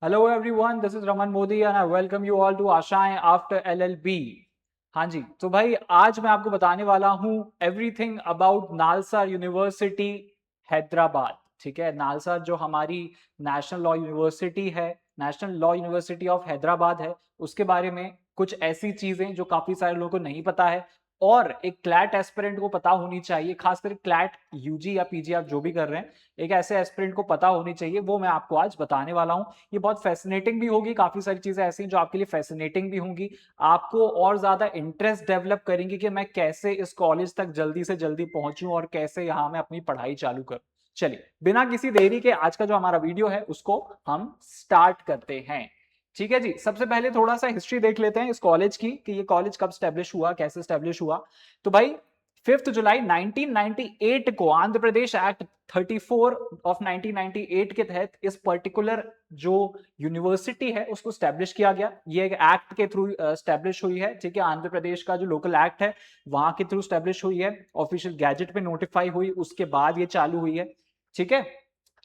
Hello everyone, this is Raman Modi and I welcome you all to आशाएं after LLB। हाँ जी, तो भाई आज मैं आपको बताने वाला हूँ everything about NALSA university Hyderabad. ठीक है, नालसा जो हमारी नेशनल लॉ यूनिवर्सिटी है, national law university of Hyderabad है, उसके बारे में कुछ ऐसी चीजें जो काफी सारे लोगों को नहीं पता है और एक क्लैट एस्पिरेंट को पता होनी चाहिए, खासकर क्लैट यूजी या पीजी आप जो भी कर रहे हैं, एक ऐसे एस्पिरेंट को पता होनी चाहिए, वो मैं आपको आज बताने वाला हूं। ये बहुत फैसिनेटिंग भी होगी, काफी सारी चीजें ऐसी हैं जो आपके लिए फैसिनेटिंग भी होंगी, आपको और ज्यादा इंटरेस्ट डेवलप करेंगे कि मैं कैसे इस कॉलेज तक जल्दी से जल्दी पहुंचूं और कैसे यहां मैं अपनी पढ़ाई चालू करूं। चलिए बिना किसी देरी के आज का जो हमारा वीडियो है उसको हम स्टार्ट करते हैं। ठीक है जी, सबसे पहले थोड़ा सा हिस्ट्री देख लेते हैं इस कॉलेज की कि ये कॉलेज कब स्टैब्लिश हुआ, कैसे स्टैब्लिश हुआ। तो भाई 5 जुलाई 1998 को आंध्र प्रदेश एक्ट 34 ऑफ 1998 के तहत इस पर्टिकुलर जो यूनिवर्सिटी है उसको स्टैब्लिश किया गया। ये एक एक्ट के थ्रू स्टैब्लिश हुई है। ठीक है, आंध्र प्रदेश का जो लोकल एक्ट है वहां के थ्रू स्टैब्लिश हुई है, ऑफिशियल गैजेट पे नोटिफाई हुई, उसके बाद ये चालू हुई है। ठीक है,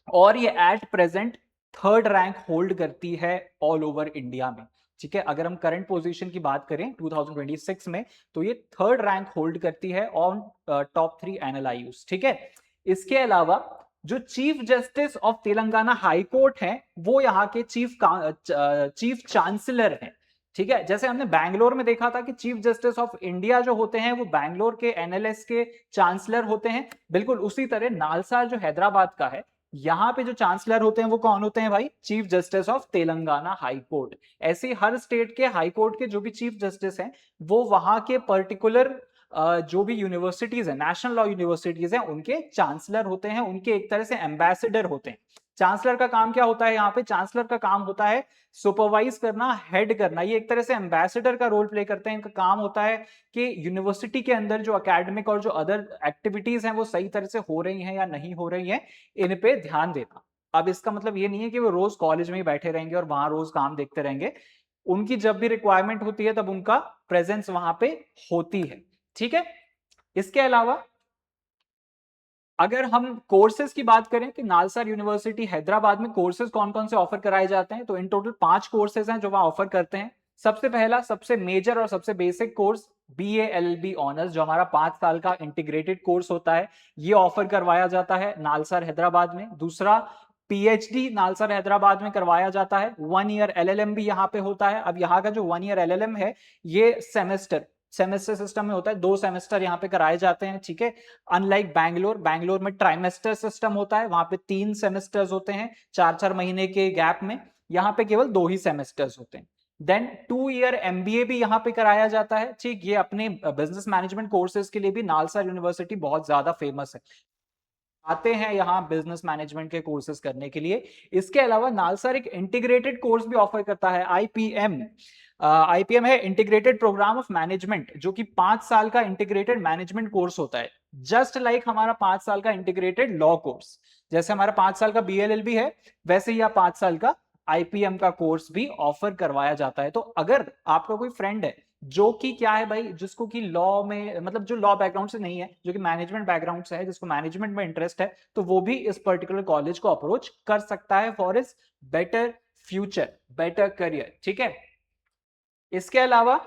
और ये at present third rank hold करती है ऑल ओवर इंडिया में। ठीक है, अगर हम करंट पोजीशन की बात करें 2026 में, तो ये थर्ड रैंक होल्ड करती है ऑन टॉप 3 एनएलआईयूज। ठीक है, इसके अलावा जो chief justice of Telangana high court है वो यहाँ के चीफ चांसलर हैं। ठीक है, जैसे हमने बैंगलोर में देखा था कि चीफ जस्टिस ऑफ इंडिया जो होते हैं वो बैंगलोर के एनएलएस के चांसलर होते हैं, बिल्कुल उसी तरह नालसा जो हैदराबाद का है, यहां पे जो चांसलर होते हैं वो कौन होते हैं भाई? Chief justice of Telangana high court. ऐसे ही हर स्टेट के हाई कोर्ट के जो भी चीफ जस्टिस हैं वो वहां के पर्टिकुलर जो भी यूनिवर्सिटीज है, नेशनल लॉ यूनिवर्सिटीज हैं, उनके चांसलर होते हैं, उनके एक तरह से एम्बेसडर होते हैं। चांसलर का काम क्या होता है? यहाँ पे चांसलर का काम होता है सुपरवाइज करना, हेड करना। ये एक तरह से एम्बेसडर का रोल प्ले करते हैं। इनका काम होता है कि यूनिवर्सिटी के अंदर जो एकेडमिक और जो अदर एक्टिविटीज हैं वो सही तरह से हो रही हैं या नहीं हो रही हैं, इन पे ध्यान देना। अब इसका मतलब ये नहीं है कि वो रोज कॉलेज में ही बैठे रहेंगे और वहां रोज काम देखते रहेंगे। उनकी जब भी रिक्वायरमेंट होती है तब उनका प्रेजेंस वहां पे होती है। ठीक है, इसके अलावा अगर हम कोर्सेज की बात करें कि नालसा यूनिवर्सिटी हैदराबाद में कोर्सेज कौन कौन से ऑफर कराए जाते हैं, तो इन टोटल 5 कोर्सेज हैं जो वहां ऑफर करते हैं। सबसे पहला, सबसे मेजर और सबसे basic course BA LLB honours, जो हमारा 5 साल का इंटीग्रेटेड कोर्स होता है, ये ऑफर करवाया जाता है नालसा हैदराबाद में। दूसरा, PhD नालसा हैदराबाद में करवाया जाता है। 1 ईयर LLM भी यहाँ पे होता है। अब यहाँ का जो 1 ईयर LLM है ये सेमेस्टर सेमेस्टर सिस्टम में होता है, 2 सेमेस्टर यहाँ पे कराए जाते हैं। ठीक है, अनलाइक बैंगलोर, बैंगलोर में ट्राइमेस्टर सिस्टम होता है, वहां पे 3 सेमेस्टर्स होते हैं 4-4 महीने के गैप में। यहाँ पे केवल 2 ही सेमेस्टर्स होते हैं। देन 2 ईयर MBA भी यहाँ पे कराया जाता है। ठीक, ये अपने बिजनेस मैनेजमेंट कोर्सेज के लिए भी नालसा यूनिवर्सिटी बहुत ज्यादा फेमस है, आते हैं यहाँ बिजनेस मैनेजमेंट के कोर्सेज करने के लिए। इसके अलावा नालसर एक इंटीग्रेटेड कोर्स भी ऑफर करता है, IPM। IPM है इंटीग्रेटेड प्रोग्राम ऑफ मैनेजमेंट, जो कि 5 साल का इंटीग्रेटेड मैनेजमेंट कोर्स होता है, जस्ट लाइक हमारा 5 साल का इंटीग्रेटेड लॉ कोर्स। जैसे हमारा 5 साल का BLLB है, वैसे ही 5 साल का IPM का कोर्स भी ऑफर करवाया जाता है। तो अगर आपका कोई फ्रेंड है जो कि क्या है भाई, जिसको कि लॉ में, मतलब जो लॉ बैकग्राउंड से नहीं है, जो कि मैनेजमेंट बैकग्राउंड से है, जिसको मैनेजमेंट में इंटरेस्ट है, तो वो भी इस पर्टिकुलर कॉलेज को अप्रोच कर सकता है for is better future, better career. ठीक है, इसके अलावा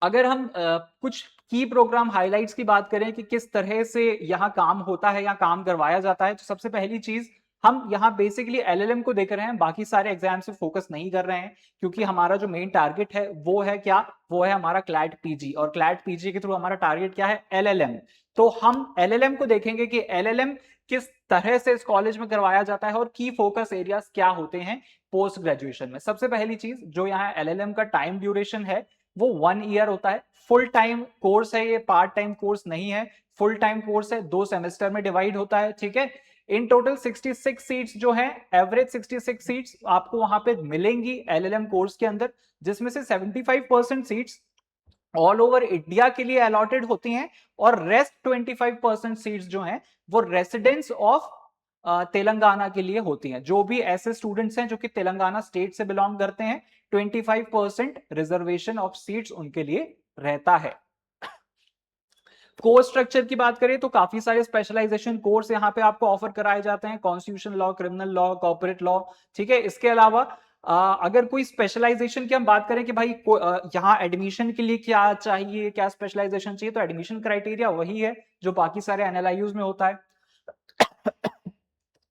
अगर हम कुछ की प्रोग्राम हाइलाइट्स की बात करें कि किस तरह से यहाँ काम होता है या काम करवाया जाता है, तो सबसे पहली चीज, हम यहाँ बेसिकली LLM को देख रहे हैं, बाकी सारे एग्जाम से फोकस नहीं कर रहे हैं, क्योंकि हमारा जो मेन टारगेट है वो है क्या? वो है हमारा क्लैट PG, और क्लैट PG के थ्रू हमारा टारगेट क्या है? LLM। तो हम LLM को देखेंगे कि LLM किस तरह से इस कॉलेज में करवाया जाता है और की फोकस एरियाज क्या होते हैं पोस्ट ग्रेजुएशन में। सबसे पहली चीज, जो यहाँ LLM का टाइम ड्यूरेशन है वो 1 ईयर होता है। फुल टाइम कोर्स है, ये पार्ट टाइम कोर्स नहीं है, फुल टाइम कोर्स है, 2 सेमेस्टर में डिवाइड होता है। ठीक है, इन टोटल 66 सीट्स जो है, एवरेज 66 सीट्स आपको वहां पे मिलेंगी LLM कोर्स के अंदर, जिसमें से 75% सीट्स ऑल ओवर इंडिया के लिए अलॉटेड होती हैं, और रेस्ट 25% सीट्स जो हैं वो रेसिडेंट्स ऑफ तेलंगाना के लिए होती हैं। जो भी ऐसे स्टूडेंट्स हैं जो कि तेलंगाना स्टेट से बिलोंग करते हैं, 25% रिजर्वेशन ऑफ सीट्स उनके लिए रहता है। कोर्स स्ट्रक्चर की बात करें तो काफी सारे स्पेशलाइजेशन कोर्स यहाँ पे आपको ऑफर कराए जाते हैं, constitution law, criminal law, corporate law. ठीक है, इसके अलावा अगर कोई स्पेशलाइजेशन की हम बात करें कि भाई यहाँ एडमिशन के लिए क्या चाहिए, क्या स्पेशलाइजेशन चाहिए, तो एडमिशन क्राइटेरिया वही है जो बाकी सारे एनएलआईयूज में होता है।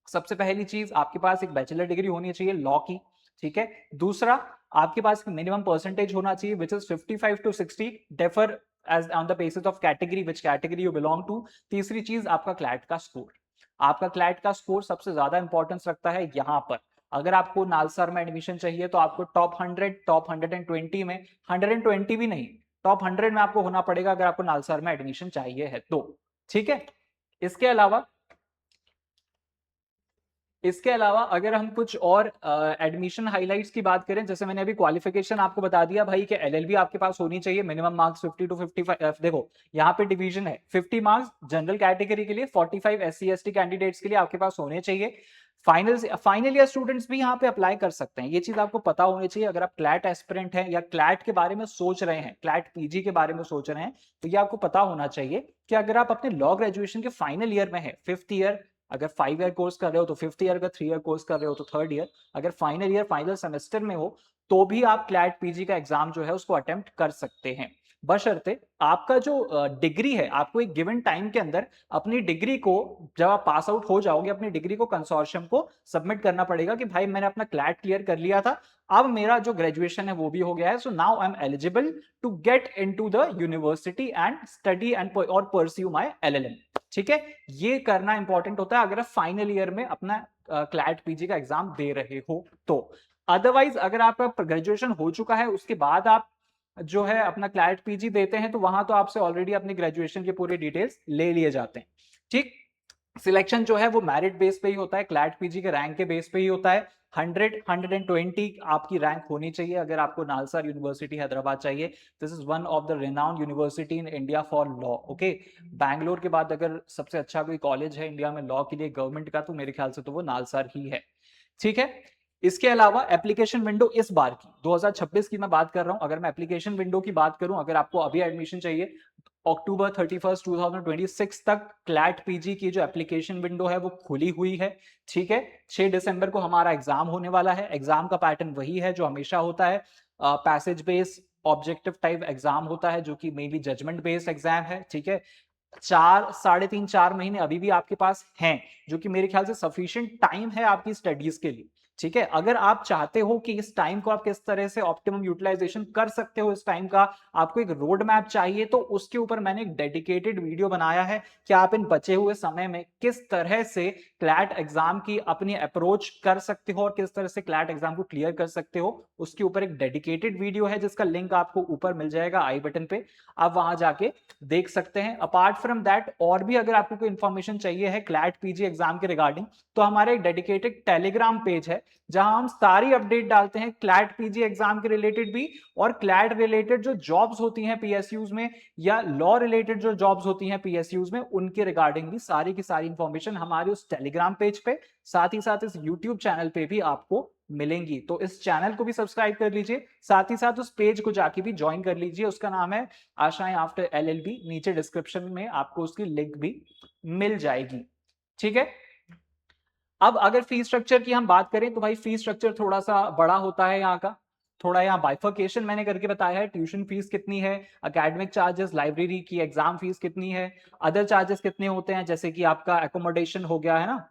सबसे पहली चीज, आपके पास एक बैचलर डिग्री होनी चाहिए लॉ की, ठीक है। दूसरा, आपके पास मिनिमम परसेंटेज होना चाहिए which is 55 to 60, differ as on the basis of category, which category you belong to. तीसरी चीज, आपका क्लैट का स्कोर। आपका क्लैट का स्कोर सबसे ज्यादा इंपॉर्टेंस रखता है यहां पर। अगर आपको नालसार में एडमिशन चाहिए तो आपको टॉप 100, टॉप 120 में, 120 भी नहीं, टॉप 100 में आपको होना पड़ेगा अगर आपको नालसार में एडमिशन चाहिए है तो, ठीक है। इसके अलावा अगर हम कुछ और एडमिशन हाइलाइट्स की बात करें, जैसे मैंने अभी क्वालिफिकेशन आपको बता दिया भाई कि एलएलबी आपके पास होनी चाहिए, मिनिमम मार्क्स 50 to 55। देखो यहाँ पे डिवीजन है, 50 मार्क्स जनरल कैटेगरी के लिए, 45 एससी एसटी कैंडिडेट्स के लिए आपके पास होने चाहिए। फाइनल ईयर स्टूडेंट्स भी यहाँ पे अप्लाई कर सकते हैं, ये चीज आपको पता होनी चाहिए। अगर आप क्लैट एस्पिरेंट हैं या क्लैट के बारे में सोच रहे हैं, क्लैट पीजी के बारे में सोच रहे हैं, तो ये आपको पता होना चाहिए कि अगर आप अपने लॉ ग्रेजुएशन के फाइनल ईयर में है, 5th ईयर, अगर 5 ईयर कोर्स कर रहे हो तो 5th ईयर का, 3 ईयर कोर्स कर रहे हो तो 3rd ईयर, अगर फाइनल ईयर फाइनल सेमेस्टर में हो तो भी आप क्लैट पीजी का एग्जाम जो है उसको अटेम्प्ट कर सकते हैं, बशर्ते आपका जो डिग्री है, आपको एक गिवन टाइम के अंदर अपनी डिग्री को, जब आप पास आउट हो जाओगे, अपनी डिग्री को कंसोर्शियम को सबमिट करना पड़ेगा कि भाई मैंने अपना क्लैट क्लियर कर लिया था, अब मेरा जो ग्रेजुएशन है वो भी हो गया है, so now I am eligible to get into the university and study and और परस्यू माय एलएलएम, ठीक है। ये करना इंपॉर्टेंट होता है अगर आप फाइनल ईयर में अपना क्लैट पीजी का एग्जाम दे रहे हो तो। अदरवाइज अगर आपका ग्रेजुएशन हो चुका है, उसके बाद आप जो है अपना क्लैट पीजी देते हैं, तो वहां तो आपसे ऑलरेडी अपनी ग्रेजुएशन के पूरे डिटेल्स ले लिए जाते हैं, ठीक। सिलेक्शन जो है वो मेरिट बेस पे ही होता है, क्लैट पीजी के रैंक के बेस पे ही होता है। 100, 120 आपकी रैंक होनी चाहिए अगर आपको नालसार यूनिवर्सिटी हैदराबाद चाहिए। This is one of the renowned university in India for law, okay. Bangalore के बाद अगर सबसे अच्छा कोई कॉलेज है इंडिया में लॉ के लिए गवर्नमेंट का, तो मेरे ख्याल से तो वो नालसार ही है, ठीक है। इसके अलावा एप्लीकेशन विंडो इस बार की 2026 की मैं बात कर रहा हूं, अगर मैं एप्लीकेशन विंडो की बात करूं, अगर आपको अभी एडमिशन चाहिए, अक्टूबर 31, 2026 तक क्लैट पीजी की जो एप्लीकेशन विंडो है वो खुली हुई है, ठीक है। 6 दिसंबर को हमारा एग्जाम होने वाला है। एग्जाम का पैटर्न वही है जो हमेशा होता है, passage based objective type exam होता है, जो कि मेनली जजमेंट बेस्ड एग्जाम है, ठीक है। 3.5 4 महीने अभी भी आपके पास हैं, जो कि मेरे ख्याल से सफिशिएंट टाइम है आपकी स्टडीज के लिए, ठीक है। अगर आप चाहते हो कि इस टाइम को आप किस तरह से ऑप्टिमम यूटिलाइजेशन कर सकते हो इस टाइम का, आपको एक रोड मैप चाहिए, तो उसके ऊपर मैंने एक डेडिकेटेड वीडियो बनाया है कि आप इन बचे हुए समय में किस तरह से क्लैट एग्जाम की अपनी अप्रोच कर सकते हो और किस तरह से क्लैट एग्जाम को क्लियर कर सकते हो। उसके ऊपर एक डेडिकेटेड वीडियो है जिसका लिंक आपको ऊपर मिल जाएगा आई बटन पे, आप वहां जाके देख सकते हैं। अपार्ट फ्रॉम दैट और भी अगर आपको कोई इंफॉर्मेशन चाहिए है क्लैट पीजी एग्जाम के रिगार्डिंग, तो हमारे एक डेडिकेटेड टेलीग्राम पेज है जहां हम सारी अपडेट डालते हैं क्लैट पीजी एग्जाम के रिलेटेड भी, और क्लैट रिलेटेड जो जॉब्स होती हैं पीएसयूज में, या लॉ रिलेटेड जो जॉब्स होती हैं पीएसयूज में, उनके रिगार्डिंग भी सारी की सारी इंफॉर्मेशन हमारे उस टेलीग्राम पेज पे, साथ ही साथ इस यूट्यूब चैनल पे भी आपको मिलेंगी। तो इस चैनल को भी सब्सक्राइब कर लीजिए, साथ ही साथ उस पेज को जाके भी ज्वाइन कर लीजिए, उसका नाम है आशाएं आफ्टर एलएलबी, नीचे डिस्क्रिप्शन में आपको उसकी लिंक भी मिल जाएगी, ठीक है। अब अगर फीस स्ट्रक्चर की हम बात करें तो भाई फीस स्ट्रक्चर थोड़ा सा बड़ा होता है यहाँ का, थोड़ा यहाँ बाइफर्केशन मैंने करके बताया है। ट्यूशन फीस कितनी है, एकेडमिक चार्जेस, लाइब्रेरी की एग्जाम फीस कितनी है, अदर चार्जेस कितने होते हैं, जैसे कि आपका एकोमोडेशन हो गया है ना,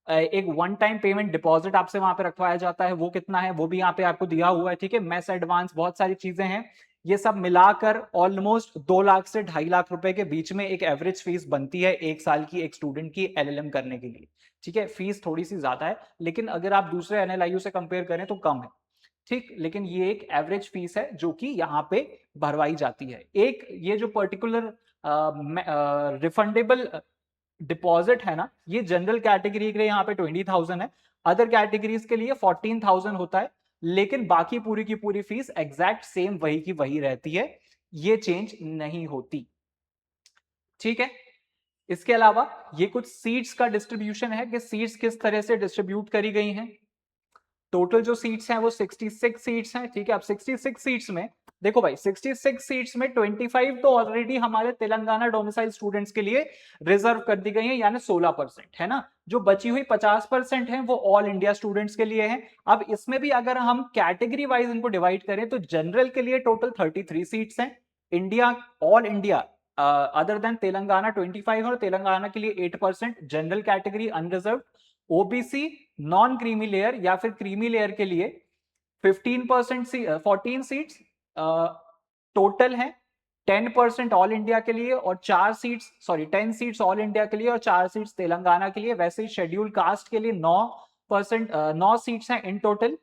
एक वन टाइम पेमेंट डिपॉजिट आपसे वहां पे रखवाया जाता है, वो कितना है वो भी यहाँ पे आपको दिया हुआ है, ठीक है। मेस एडवांस, बहुत सारी चीजें हैं, ये सब मिलाकर ऑलमोस्ट 2 लाख से 2.5 लाख रुपए के बीच में एक एवरेज फीस बनती है एक साल की एक स्टूडेंट की एलएलएम करने के लिए, ठीक है। फीस थोड़ी सी ज्यादा है, लेकिन अगर आप दूसरे एनएलआईयू से कंपेयर करें तो कम है, ठीक। लेकिन ये एक एवरेज फीस है जो कि यहाँ पे भरवाई जाती है। एक ये जो पर्टिकुलर रिफंडेबल डिपॉजिट है ना, ये जनरल कैटेगरी के लिए यहाँ पे 20,000 है, अदर कैटेगरीज के लिए 14,000 होता है, लेकिन बाकी पूरी की पूरी फीस एग्जैक्ट सेम वही की वही रहती है, ये चेंज नहीं होती, ठीक है। इसके अलावा ये कुछ सीट्स का डिस्ट्रीब्यूशन है कि सीट्स किस तरह से डिस्ट्रीब्यूट करी गई हैं। टोटल जो सीट्स हैं वो 66 सीट्स हैं, ठीक है। अब 66 सीट्स में देखो भाई, 66 सीट्स में 25 तो ऑलरेडी हमारे तेलंगाना डोमिसाइल स्टूडेंट्स के लिए रिजर्व कर दी गई है, यानी 16% है ना। जो बची हुई 50% है वो ऑल इंडिया स्टूडेंट्स के लिए है। अब इसमें भी अगर हम कैटेगरी वाइज इनको डिवाइड करें तो जनरल के लिए टोटल 33 सीट्स हैं, India all India other than Telangana 25 और तेलंगाना के लिए 8%, general category unreserved, OBC non creamy layer या फिर क्रीमी लेयर के लिए 15% 14 सीट्स टोटल है, 10% ऑल इंडिया के लिए और 10 सीट्स ऑल इंडिया के लिए और 4 सीट्स तेलंगाना के लिए। वैसे ही शेड्यूल कास्ट के लिए 9 सीट्स हैं in total.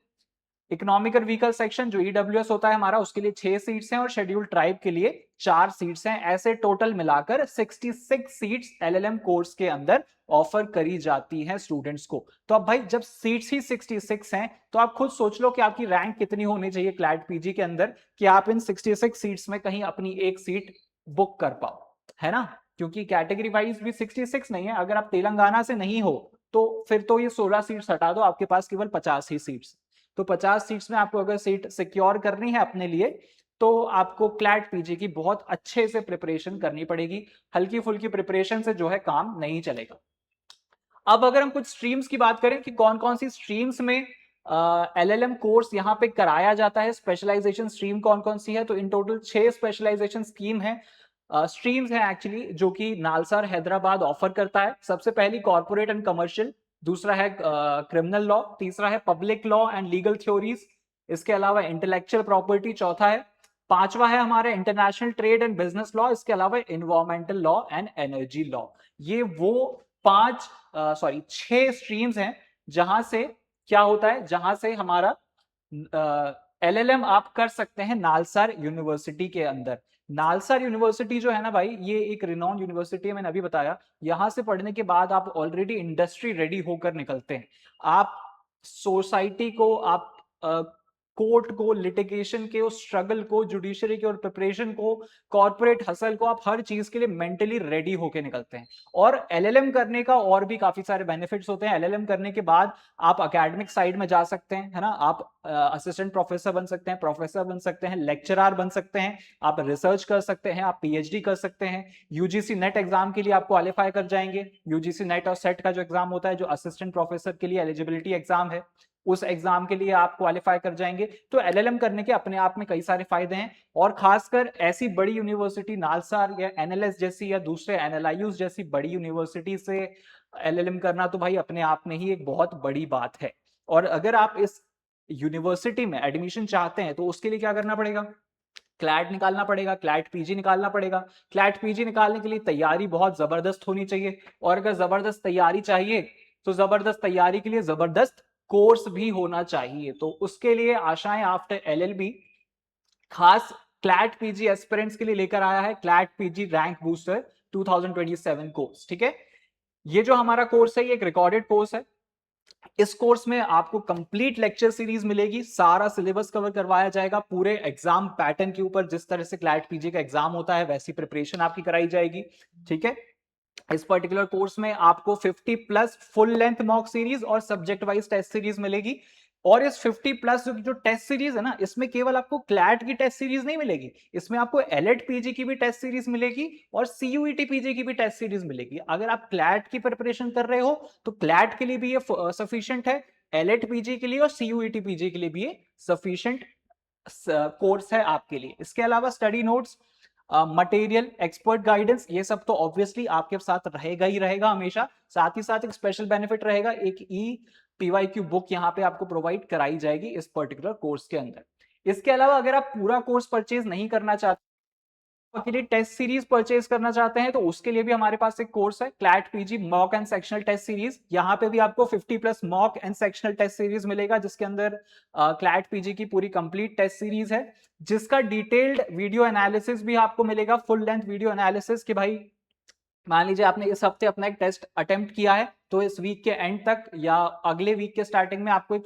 Economical vehicle section जो ईडब्ल्यूएस होता है हमारा, उसके लिए 6 सीट्स हैं और शेड्यूल ट्राइब के लिए 4 सीट्स हैं। ऐसे टोटल मिलाकर 66 सीट्स एलएलएम कोर्स के अंदर ऑफर करी जाती हैं स्टूडेंट्स को। तो अब भाई जब सीट्स ही 66 हैं तो आप खुद सोच लो कि आपकी रैंक कितनी होनी चाहिए क्लैट पीजी के अंदर कि आप इन 66 सीट्स में कहीं अपनी एक सीट बुक कर पाओ, है ना। क्योंकि कैटेगरी वाइज भी 66 नहीं है, अगर आप तेलंगाना से नहीं हो तो फिर तो ये 16 सीट्स हटा दो, आपके पास केवल 50 ही सीट्स। तो 50 सीट्स में आपको अगर सीट सिक्योर करनी है अपने लिए तो आपको क्लैट पीजी की बहुत अच्छे से प्रिपरेशन करनी पड़ेगी, हल्की फुल्की प्रिपरेशन से जो है काम नहीं चलेगा। अब अगर हम कुछ स्ट्रीम्स की बात करें कि कौन कौन सी स्ट्रीम्स में एलएलएम कोर्स यहाँ पे कराया जाता है, स्पेशलाइजेशन स्ट्रीम कौन कौन सी है, तो इन टोटल 6 स्पेशलाइजेशन स्कीम है, स्ट्रीम्स हैं एक्चुअली, जो कि नालसार हैदराबाद ऑफर करता है। सबसे पहली कॉर्पोरेट एंड कमर्शियल, दूसरा है क्रिमिनल लॉ, तीसरा है public law and legal theories, इसके अलावा इंटेलेक्चुअल प्रॉपर्टी चौथा है, पांचवा है हमारा international trade and business law, इसके अलावा environmental law and energy law. ये वो 6 स्ट्रीम्स हैं जहां से क्या होता है, जहां से हमारा एलएलएम आप कर सकते हैं नालसार यूनिवर्सिटी के अंदर। नालसार यूनिवर्सिटी जो है ना भाई, ये एक रिनॉन यूनिवर्सिटी है, मैंने अभी बताया। यहां से पढ़ने के बाद आप ऑलरेडी इंडस्ट्री रेडी होकर निकलते हैं। आप सोसाइटी को, आप कोर्ट को, लिटिगेशन के उस स्ट्रगल को, जुडिशरी के और प्रिपरेशन को, कॉर्पोरेट हसल को, आप हर चीज के लिए मेंटली रेडी होकर निकलते हैं। और एलएलएम करने का और भी काफी सारे बेनिफिट्स होते हैं। एलएलएम करने के बाद आप एकेडमिक साइड में जा सकते हैं, है ना। आप असिस्टेंट प्रोफेसर बन सकते हैं, प्रोफेसर बन सकते हैं, लेक्चरर बन सकते हैं, आप रिसर्च कर सकते हैं, आप पीएचडी कर सकते हैं। यूजीसी नेट एग्जाम के लिए आप क्वालिफाई कर जाएंगे। यूजीसी नेट और सेट का जो एग्जाम होता है, जो असिस्टेंट प्रोफेसर के लिए एलिजिबिलिटी एग्जाम है, उस एग्जाम के लिए आप क्वालिफाई कर जाएंगे। तो एलएलएम करने के अपने आप में कई सारे फायदे हैं। और खासकर ऐसी बड़ी यूनिवर्सिटी नालसार या एनएलएस जैसी या दूसरे एनएलआईयूज जैसी बड़ी यूनिवर्सिटी से एलएलएम करना तो भाई अपने आप में ही एक बहुत बड़ी बात है। और अगर आप इस यूनिवर्सिटी में एडमिशन चाहते हैं तो उसके लिए क्या करना पड़ेगा, क्लैट निकालना पड़ेगा, क्लैट पीजी निकालना पड़ेगा। क्लैट पीजी निकालने के लिए तैयारी बहुत जबरदस्त होनी चाहिए, और अगर जबरदस्त तैयारी चाहिए तो जबरदस्त तैयारी के लिए जबरदस्त कोर्स भी होना चाहिए। तो उसके लिए आशाएं आफ्टर एलएलबी खास क्लैट पीजी एस्पिरेंट्स के लिए लेकर आया है CLAT PG rank booster 2027 course, ठीक है। ये जो हमारा कोर्स है ये एक रिकॉर्डेड कोर्स है। इस कोर्स में आपको कंप्लीट लेक्चर सीरीज मिलेगी, सारा सिलेबस कवर करवाया जाएगा, पूरे एग्जाम पैटर्न के ऊपर, जिस तरह से क्लैट पीजी का एग्जाम होता है वैसी प्रिपरेशन आपकी कराई जाएगी, ठीक है। इस पर्टिकुलर कोर्स में आपको 50 plus full length mock series और सब्जेक्ट वाइज टेस्ट सीरीज मिलेगी। और इस 50 प्लस जो टेस्ट सीरीज है ना, इसमें केवल आपको क्लैट की टेस्ट सीरीज नहीं मिलेगी, इसमें आपको एलएट पीजी की भी टेस्ट सीरीज मिलेगी और सीयूईटी पीजी की भी टेस्ट सीरीज मिलेगी। अगर आप क्लैट की प्रिपरेशन कर रहे हो तो क्लैट के लिए भी ये सफिशिएंट है, एलएट पीजी के लिए और सीयूईटी पीजी के लिए भी ये सफिशिएंट कोर्स है आपके लिए। इसके अलावा study notes, material, expert guidance, ये सब तो ऑब्वियसली आपके साथ रहेगा ही रहेगा हमेशा। साथ ही साथ एक स्पेशल बेनिफिट रहेगा, एक पीवाईक्यू बुक यहाँ पे आपको प्रोवाइड कराई जाएगी इस पर्टिकुलर कोर्स के अंदर। इसके अलावा अगर आप पूरा कोर्स परचेज नहीं करना चाहते, के लिए टेस्ट सीरीज परचेज करना चाहते हैं, तो उसके लिए भी हमारे पास एक कोर्स है CLAT PG mock and sectional test series. यहाँ पे भी आपको 50 plus mock and sectional test series मिलेगा, जिसके अंदर क्लैट पीजी की पूरी कंप्लीट टेस्ट सीरीज है, जिसका डिटेल्ड वीडियो एनालिसिस भी आपको मिलेगा, फुल लेंथ वीडियो एनालिसिस। कि भाई मान लीजिए आपने इस हफ्ते अपना एक टेस्ट अटेम्प्ट किया है, तो इस वीक के एंड तक या अगले वीक के स्टार्टिंग में आपको एक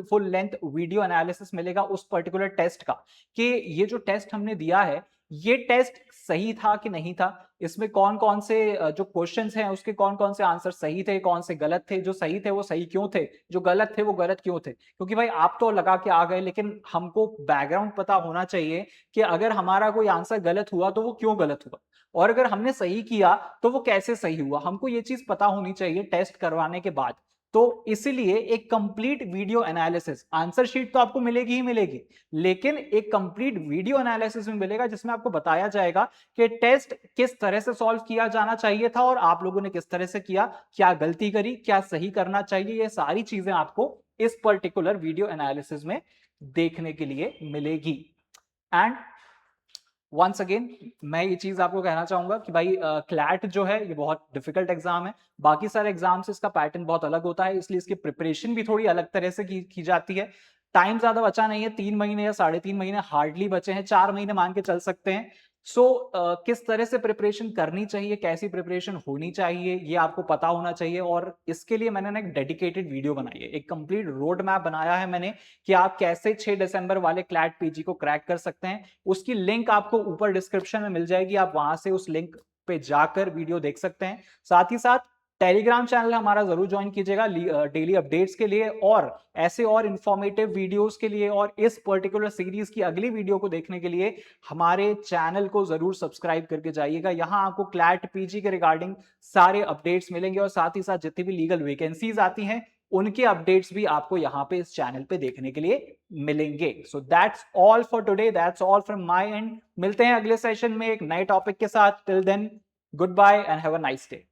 फुल लेंथ वीडियो एनालिसिस मिलेगा उस पर्टिकुलर टेस्ट का, कि ये जो टेस्ट हमने दिया है ये टेस्ट सही था कि नहीं था, इसमें कौन कौन से जो क्वेश्चंस हैं उसके कौन कौन से आंसर सही थे, कौन से गलत थे, जो सही थे वो सही क्यों थे, जो गलत थे वो गलत क्यों थे। क्योंकि भाई आप तो लगा के आ गए, लेकिन हमको बैकग्राउंड पता होना चाहिए कि अगर हमारा कोई आंसर गलत हुआ तो वो क्यों गलत हुआ, और अगर हमने सही किया तो वो कैसे सही हुआ, हमको ये चीज पता होनी चाहिए टेस्ट करवाने के बाद। तो इसीलिए एक complete video analysis, answer sheet तो आपको मिलेगी ही मिलेगी, लेकिन एक कंप्लीट वीडियो एनालिसिस में मिलेगा जिसमें आपको बताया जाएगा कि टेस्ट किस तरह से सॉल्व किया जाना चाहिए था और आप लोगों ने किस तरह से किया, क्या गलती करी, क्या सही करना चाहिए, ये सारी चीजें आपको इस पर्टिकुलर वीडियो एनालिसिस में देखने के लिए मिलेगी। एंड वंस अगेन मैं ये चीज आपको कहना चाहूंगा कि भाई क्लैट जो है ये बहुत डिफिकल्ट एग्जाम है, बाकी सारे एग्जाम से इसका पैटर्न बहुत अलग होता है, इसलिए इसकी प्रिपरेशन भी थोड़ी अलग तरह से की जाती है। टाइम ज्यादा बचा नहीं है, 3 महीने या 3.5 महीने हार्डली बचे हैं, 4 महीने मान के चल सकते हैं। सो किस तरह से प्रिपरेशन करनी चाहिए, कैसी प्रिपरेशन होनी चाहिए, ये आपको पता होना चाहिए। और इसके लिए मैंने ना एक डेडिकेटेड वीडियो बनाई है, एक कंप्लीट रोड मैप बनाया है मैंने कि आप कैसे 6 दिसंबर वाले क्लैट पीजी को क्रैक कर सकते हैं। उसकी लिंक आपको ऊपर डिस्क्रिप्शन में मिल जाएगी, आप वहां से उस लिंक पे जाकर वीडियो देख सकते हैं। साथ ही साथ टेलीग्राम चैनल हमारा जरूर ज्वाइन कीजिएगा डेली अपडेट्स के लिए, और ऐसे और इंफॉर्मेटिव वीडियोस के लिए, और इस पर्टिकुलर सीरीज की अगली वीडियो को देखने के लिए हमारे चैनल को जरूर सब्सक्राइब करके जाइएगा। यहां आपको क्लैट पीजी के रिगार्डिंग सारे अपडेट्स मिलेंगे, और साथ ही साथ जितनी भी लीगल वैकेंसीज आती हैं उनके अपडेट्स भी आपको यहां पे इस चैनल पे देखने के लिए मिलेंगे। So that's all for today, that's all from my and. मिलते हैं अगले सेशन में एक नए टॉपिक के साथ। Till then, goodbye and have a nice day.